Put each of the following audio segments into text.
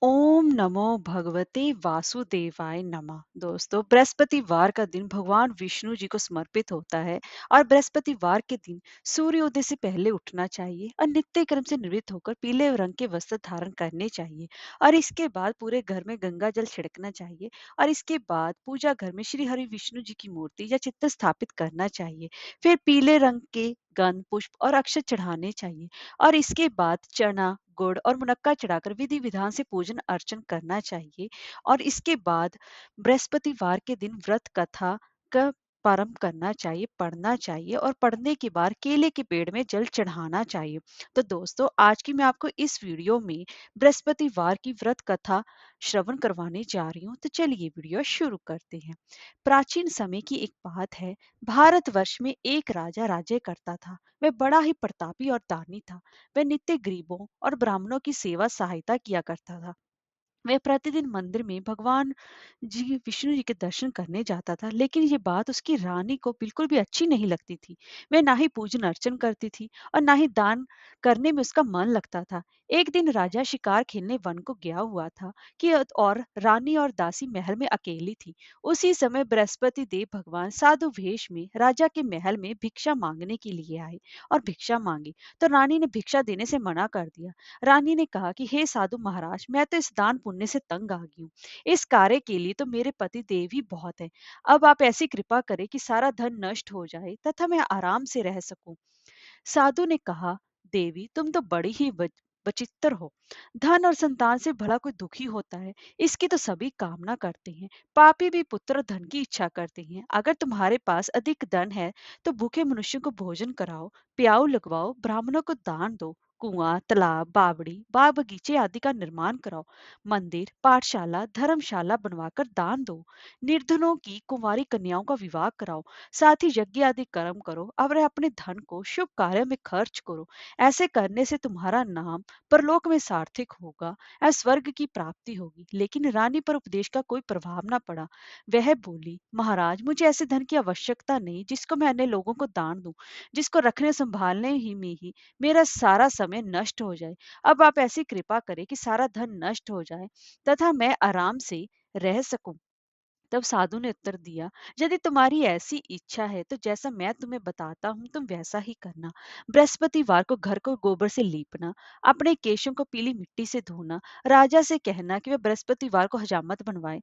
ओम नमो भगवते वासुदेवाय नमः। दोस्तों, बृहस्पतिवार का दिन भगवान विष्णु जी को समर्पित होता है। और बृहस्पतिवार के दिन सूर्योदय से पहले उठना चाहिए और नित्य क्रम से निवृत्त होकर पीले रंग के वस्त्र धारण करने चाहिए। और इसके बाद पूरे घर में गंगा जल छिड़कना चाहिए। और इसके बाद पूजा घर में श्री हरि विष्णु जी की मूर्ति या चित्र स्थापित करना चाहिए। फिर पीले रंग के गंध पुष्प और अक्षत चढ़ाने चाहिए। और इसके बाद चना गुड़ और मुनक्का चढ़ाकर विधि विधान से पूजन अर्चन करना चाहिए। और इसके बाद बृहस्पतिवार के दिन व्रत कथा का प्रारंभ करना चाहिए, पढ़ना चाहिए। और पढ़ने के बाद केले के पेड़ में जल चढ़ाना चाहिए। तो दोस्तों, आज की मैं आपको इस वीडियो में बृहस्पतिवार की व्रत कथा श्रवण करवाने जा रही हूँ। तो चलिए वीडियो शुरू करते हैं। प्राचीन समय की एक बात है। भारतवर्ष में एक राजा राज्य करता था। वह बड़ा ही प्रतापी और दानी था। वह नित्य गरीबों और ब्राह्मणों की सेवा सहायता किया करता था। वह प्रतिदिन मंदिर में भगवान जी विष्णु जी के दर्शन करने जाता था, लेकिन ये बात उसकी रानी को बिल्कुल भी अच्छी नहीं लगती थी। वह ना ही पूजन अर्चन करती थी और ना ही दान करने में उसका मन लगता था। एक दिन राजा शिकार खेलने वन को गया हुआ था कि और रानी और दासी महल में अकेली थी। उसी समय बृहस्पति देव भगवान साधु वेश में राजा के महल में भिक्षा मांगने के लिए आए और भिक्षा मांगी। तो रानी ने भिक्षा देने से मना कर दिया। रानी ने कहा कि हे साधु महाराज, मैं तो इस दान पुण्य से तंग आ गई हूँ। इस कार्य के लिए तो मेरे पति देव ही बहुत है। अब आप ऐसी कृपा करें कि सारा धन नष्ट हो जाए तथा मैं आराम से रह सकूं। साधु ने कहा, देवी तुम तो बड़ी ही बचित्र हो। धन और संतान से भला कोई दुखी होता है? इसकी तो सभी कामना करते हैं। पापी भी पुत्र धन की इच्छा करते हैं। अगर तुम्हारे पास अधिक धन है तो भूखे मनुष्यों को भोजन कराओ, प्याऊ लगवाओ, ब्राह्मणों को दान दो, कुआं तालाब बावड़ी बाग बगीचे आदि का निर्माण कराओ, मंदिर पाठशाला धर्मशाला बनवाकर दान दो, निर्धनों की कुंवारी कन्याओं का विवाह कराओ, साथ ही यज्ञ आदि कर्म करो और अपने धन को शुभ कार्य में खर्च करो। ऐसे करने से तुम्हारा नाम परलोक में सार्थक होगा और स्वर्ग की प्राप्ति होगी। लेकिन रानी पर उपदेश का कोई प्रभाव न पड़ा। वह बोली, महाराज मुझे ऐसे धन की आवश्यकता नहीं जिसको मैं अन्य लोगों को दान दूं, जिसको रखने संभालने ही में ही मेरा सारा समय नष्ट हो जाए। अब आप ऐसी कृपा करें कि सारा धन नष्ट हो जाए तथा मैं आराम से रह सकूं। तब साधु ने उत्तर दिया, यदि तुम्हारी ऐसी इच्छा है तो जैसा मैं तुम्हें बताता हूँ तुम वैसा ही करना। बृहस्पतिवार को घर को गोबर से लीपना, अपने केशों को पीली मिट्टी से धोना, राजा से कहना कि वह बृहस्पतिवार को हजामत बनवाए,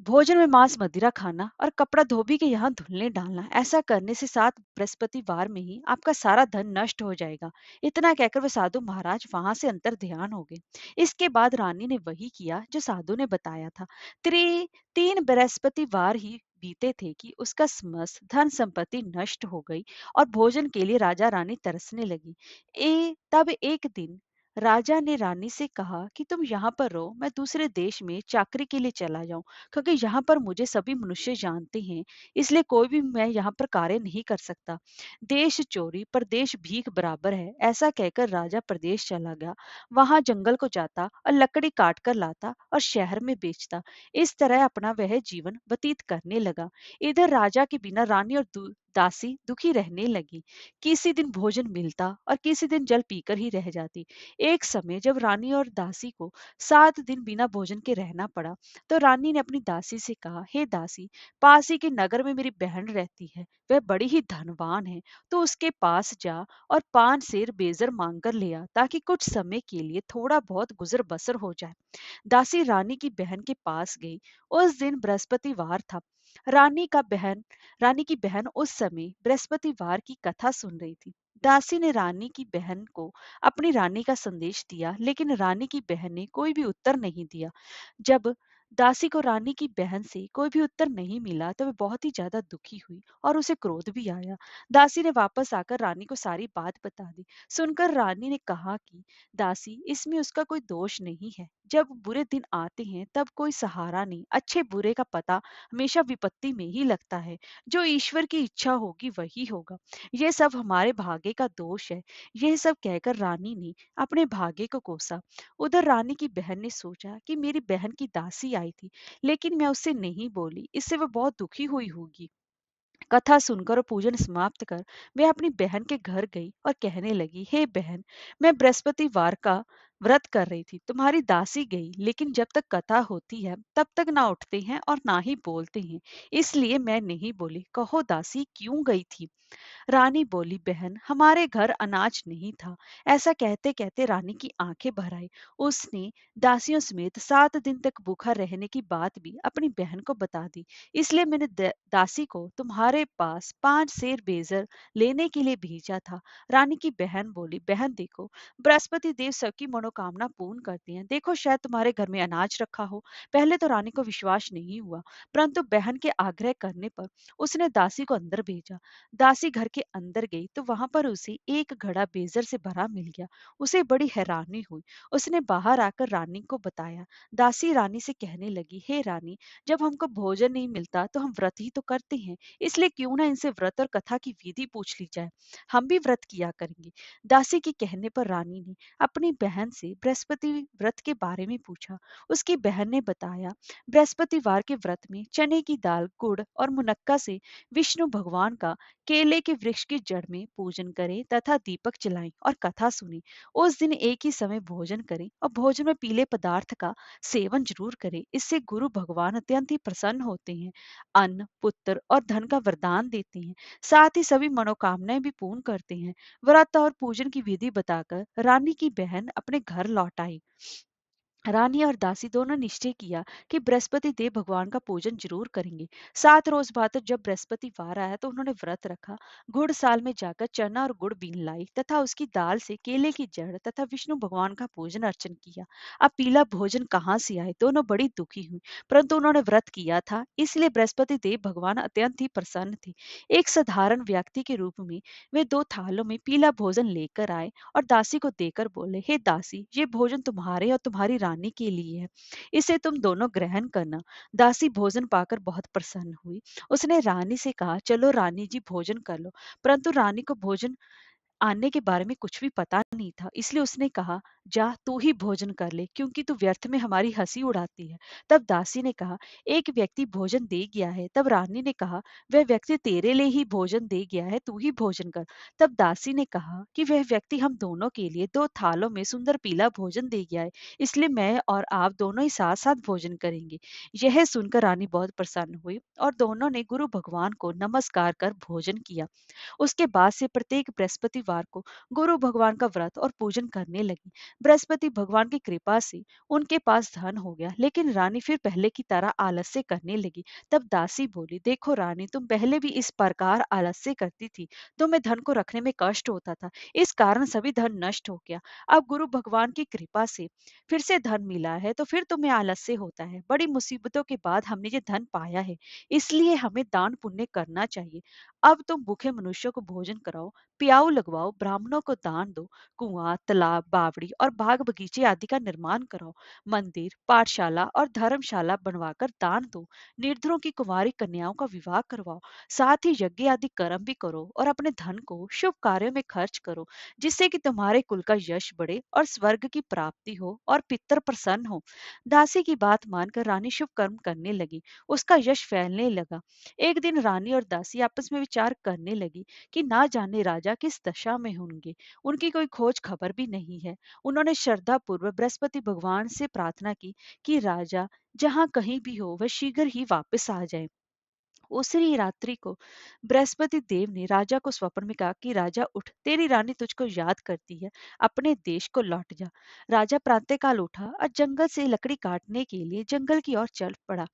भोजन में मांस मदिरा खाना और कपड़ा धोबी के यहाँ धुलने डालना। ऐसा करने से 7 बृहस्पतिवार में ही आपका सारा धन नष्ट हो जाएगा। इतना कहकर वे साधु महाराज वहां से अंतर ध्यान हो गए। इसके बाद रानी ने वही किया जो साधु ने बताया था। 3 बृहस्पतिवार ही बीते थे कि उसका समस्त धन संपत्ति नष्ट हो गई और भोजन के लिए राजा रानी तरसने लगी। तब एक दिन राजा ने रानी से कहा कि तुम यहाँ पर रहो, मैं दूसरे देश में चाकरी के लिए चला जाऊं, क्योंकि यहाँ पर मुझे सभी मनुष्य जानते हैं, इसलिए कोई भी मैं यहाँ पर कार्य नहीं कर सकता। देश चोरी परदेश भीख बराबर है, ऐसा कहकर राजा प्रदेश चला गया। वहां जंगल को जाता और लकड़ी काट कर लाता और शहर में बेचता। इस तरह अपना वह जीवन व्यतीत करने लगा। इधर राजा के बिना रानी और दासी दुखी रहने लगी। किसी दिन भोजन मिलता और किसी दिन जल पीकर ही रह जाती। एक समय जब रानी और दासी को 7 दिन बिना भोजन के रहना पड़ा, तो रानी ने अपनी दासी से कहा, हे दासी, पास ही के नगर में मेरी बहन रहती है, वह बड़ी ही धनवान है, तो उसके पास जा और 5 सेर बेजर मांग कर ले आ, ताकि कुछ समय के लिए थोड़ा बहुत गुजर बसर हो जाए। दासी रानी की बहन के पास गई। उस दिन बृहस्पतिवार था। रानी का बहन रानी की बहन उस समय बृहस्पतिवार की कथा सुन रही थी। दासी ने रानी की बहन को अपनी रानी का संदेश दिया, लेकिन रानी की बहन ने कोई भी उत्तर नहीं दिया। जब दासी को रानी की बहन से कोई भी उत्तर नहीं मिला तो वह बहुत ही ज्यादा दुखी हुई और उसे क्रोध भी आया। दासी ने वापस आकर रानी को सारी बात बता दी। सुनकर रानी ने कहा कि दासी, इसमें उसका कोई दोष नहीं है। जब बुरे दिन आते हैं तब कोई सहारा नहीं, अच्छे बुरे का पता हमेशा विपत्ति में ही लगता है। जो ईश्वर की इच्छा होगी वही होगा। यह सब हमारे भाग्य का दोष है। यह सब कहकर रानी ने अपने भाग्य को कोसा। उधर रानी की बहन ने सोचा कि मेरी बहन की दासी आई थी, लेकिन मैं उससे नहीं बोली, इससे वह बहुत दुखी हुई होगी। कथा सुनकर और पूजन समाप्त कर वह अपनी बहन के घर गई और कहने लगी, हे बहन, मैं बृहस्पतिवार का व्रत कर रही थी। तुम्हारी दासी गई, लेकिन जब तक कथा होती है तब तक ना उठते हैं और ना ही बोलते हैं। इसलिए मैं नहीं बोली। कहो दासी क्यों गई थी? रानी बोली, बहन हमारे घर अनाज नहीं था। ऐसा कहते कहते रानी की आंखें भर आई। उसने दासियों समेत 7 दिन तक भूखा रहने की बात भी अपनी बहन को बता दी। इसलिए मैंने दासी को तुम्हारे पास 5 सेर बेजर लेने के लिए भेजा था। रानी की बहन बोली, बहन देखो, बृहस्पति देव सबकी मनोकामना पूर्ण करते हैं। देखो शायद तुम्हारे घर में अनाज रखा हो। पहले तो रानी को विश्वास नहीं हुआ, परंतु बहन के आग्रह करने पर उसने दासी को अंदर भेजा। दासी घर के अंदर गई तो वहां पर उसे एक घड़ा बेजर से भरा मिल गया। उसे बड़ी हैरानी हुई। उसने बाहर आकर रानी को बताया। दासी रानी से कहने लगी, हे रानी, जब हमको भोजन नहीं मिलता तो हम व्रत ही तो करते हैं। इसलिए क्यों ना इनसे व्रत और कथा की विधि पूछ ली जाए। हम भी व्रत किया करेंगे। दासी के कहने पर रानी ने अपनी बहन से बृहस्पति व्रत के बारे में पूछा। उसकी बहन ने बताया, बृहस्पतिवार के व्रत में चने की दाल, गुड़ और मुनक्का से विष्णु भगवान का केले के वृक्ष की जड़ में पूजन करें तथा दीपक जलाएं और कथा सुने। उस दिन एक ही समय भोजन करें और भोजन में पीले पदार्थ का सेवन जरूर करें। इससे गुरु भगवान अत्यंत ही प्रसन्न होते हैं, अन्न, पुत्र और धन का वरदान देते हैं। साथ ही सभी मनोकामनाएं भी पूर्ण करते हैं। व्रत और पूजन की विधि बताकर रानी की बहन अपने घर लौट आई। रानी और दासी दोनों निश्चय किया कि बृहस्पति देव भगवान का पूजन जरूर करेंगे। 7 रोज बाद जब बृहस्पतिवार आया तो उन्होंने व्रत रखा। घुड़साल में जाकर चना और गुड़ बीन लाई तथा उसकी दाल से केले की जड़ तथा विष्णु भगवान का पूजन अर्चन किया। अब पीला भोजन कहाँ से आए? दोनों बड़ी दुखी हुई, परंतु उन्होंने व्रत किया था, इसलिए बृहस्पति देव भगवान अत्यंत ही प्रसन्न थे। एक साधारण व्यक्ति के रूप में वे 2 थालों में पीला भोजन लेकर आए और दासी को देकर बोले, हे दासी, ये भोजन तुम्हारे और तुम्हारी रानी के लिए है। इसे तुम दोनों ग्रहण करना। दासी भोजन पाकर बहुत प्रसन्न हुई। उसने रानी से कहा, चलो रानी जी भोजन कर लो। परंतु रानी को भोजन आने के बारे में कुछ भी पता नहीं था, इसलिए उसने कहा, जा तू ही भोजन कर ले, क्योंकि तू व्यर्थ में हमारी हंसी उड़ाती है। तब दासी ने कहा, एक व्यक्ति भोजन दे गया है। तब रानी ने कहा, वह व्यक्ति तेरे लिए ही भोजन दे गया है, तू ही भोजन कर। तब दासी ने कहा कि वह व्यक्ति हम दोनों के लिए 2 थालों में सुंदर पीला भोजन दे गया है, इसलिए मैं और आप दोनों ही साथ साथ भोजन करेंगे। यह सुनकर रानी बहुत प्रसन्न हुई और दोनों ने गुरु भगवान को नमस्कार कर भोजन किया। उसके बाद से प्रत्येक बृहस्पतिवार को गुरु भगवान का व्रत और पूजन करने लगी। बृहस्पति भगवान की कृपा से उनके पास धन हो गया, लेकिन रानी फिर पहले की तरह आलस्य करने लगी। तब दासी बोली, देखो रानी, तुम पहले भी इस प्रकार आलस्य करती थी। तुम्हें धन को रखने में कष्ट होता था, इस कारण सभी धन नष्ट हो गया। अब गुरु भगवान की कृपा से फिर से धन मिला है, तो फिर तुम्हें आलस्य होता है। बड़ी मुसीबतों के बाद हमने ये धन पाया है, इसलिए हमें दान पुण्य करना चाहिए। अब तुम भूखे मनुष्यों को भोजन कराओ, प्याऊ लगवाओ, ब्राह्मणों को दान दो, कुआं, तालाब, बावड़ी और बाग बगीचे आदि का निर्माण कराओ, मंदिर, पाठशाला और धर्मशाला बनवाकर दान दो, निर्धनों की कुंवारी कन्याओं का विवाह करवाओ, साथ ही यज्ञ आदि कर्म भी करो और अपने धन को शुभ कार्यों में खर्च करो, जिससे कि तुम्हारे कुल का यश बढ़े और स्वर्ग की प्राप्ति हो और पितर प्रसन्न हो। दासी की बात मानकर रानी शुभ कर्म करने लगी। उसका यश फैलने लगा। एक दिन रानी और दासी आपस में विचार करने लगी कि ना जाने राजा किस दशा में होंगे। उनकी कोई खोज खबर भी नहीं है। उन्होंने श्रद्धा पूर्वक बृहस्पति भगवान से प्रार्थना की कि राजा जहाँ कहीं भी हो वह शीघ्र ही वापस आ जाए। उसी रात्रि को बृहस्पति देव ने राजा को स्वप्न में कहा कि राजा उठ, तेरी रानी तुझको याद करती है, अपने देश को लौट जा। राजा प्रातःकाल उठा और जंगल से लकड़ी काटने के लिए जंगल की ओर चल पड़ा।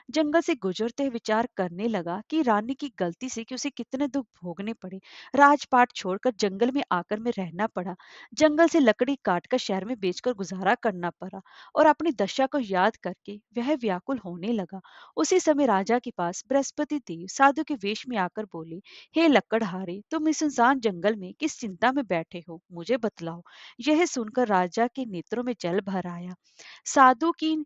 जंगल से गुजरते हुए विचार करने लगा कि रानी की गलती से कि उसे कितने दुख भोगने पड़े। राजपाट छोड़कर जंगल में आकर में रहना पड़ा। जंगल से लकड़ी काटकर शहर में बेचकर गुजारा करना पड़ा और अपनी दशा को याद करके वह व्याकुल होने लगा। उसी समय राजा के पास बृहस्पति देव साधु के वेश में आकर बोले, हे लकड़हारे, तुम इस सुनसान जंगल में किस चिंता में बैठे हो, मुझे बतलाओ। यह सुनकर राजा के नेत्रों में जल भर आया। साधु की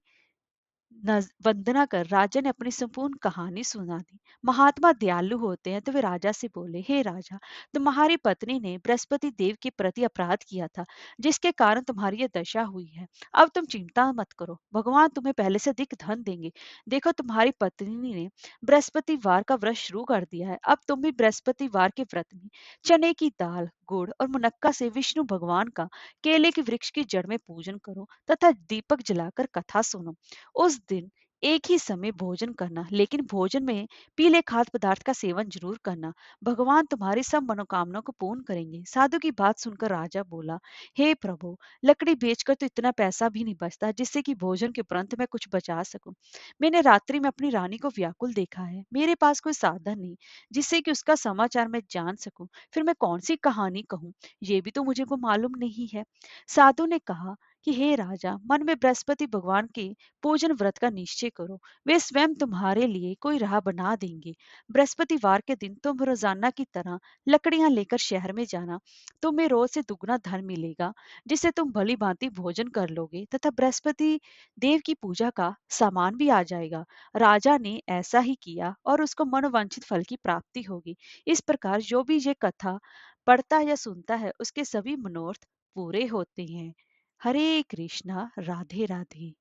वंदना कर राजा ने अपनी संपूर्ण कहानी सुना दी। महात्मा दयालु होते हैं तो वे राजा से बोले, हे राजा, तुम्हारी पत्नी ने बृहस्पति देव के प्रति अपराध किया था, जिसके कारण तुम्हारी ये दशा हुई है। अब तुम चिंता मत करो, भगवान तुम्हें पहले से अधिक धन देंगे। देखो, तुम्हारी पत्नी ने बृहस्पतिवार का व्रत शुरू कर दिया है। अब तुम भी बृहस्पतिवार के व्रत में चने की दाल, गुड़ और मुनक्का से विष्णु भगवान का केले के वृक्ष की जड़ में पूजन करो तथा दीपक जलाकर कथा सुनो। उस दिन एक ही समय भोजन करना, लेकिन भोजन में पीले खाद्य पदार्थ का सेवन जरूर करना। भगवान तुम्हारी सब मनोकामनाओं को पूर्ण करेंगे। साधु की बात सुनकर राजा बोला, हे प्रभु, लकड़ी बेचकर तो इतना पैसा भी नहीं बचता जिससे कि भोजन के उपरांत मैं कुछ बचा सकूं। मैंने रात्रि में अपनी रानी को व्याकुल देखा है। मेरे पास कोई साधन नहीं जिससे कि उसका समाचार मैं जान सकूं। फिर मैं कौन सी कहानी कहूं, ये भी तो मुझे को मालूम नहीं है। साधु ने कहा कि हे राजा, मन में बृहस्पति भगवान के पूजन व्रत का निश्चय करो। वे स्वयं तुम्हारे लिए कोई राह बना देंगे। बृहस्पतिवार के दिन तुम रोजाना की तरह लकड़ियां लेकर शहर में जाना। तुम्हें रोज से दुगना धन मिलेगा, जिससे तुम भली भांति भोजन कर लोगे तथा बृहस्पति देव की पूजा का सामान भी आ जाएगा। राजा ने ऐसा ही किया और उसको मनोवांछित फल की प्राप्ति होगी। इस प्रकार जो भी ये कथा पढ़ता या सुनता है, उसके सभी मनोरथ पूरे होते हैं। हरे कृष्णा, राधे राधे।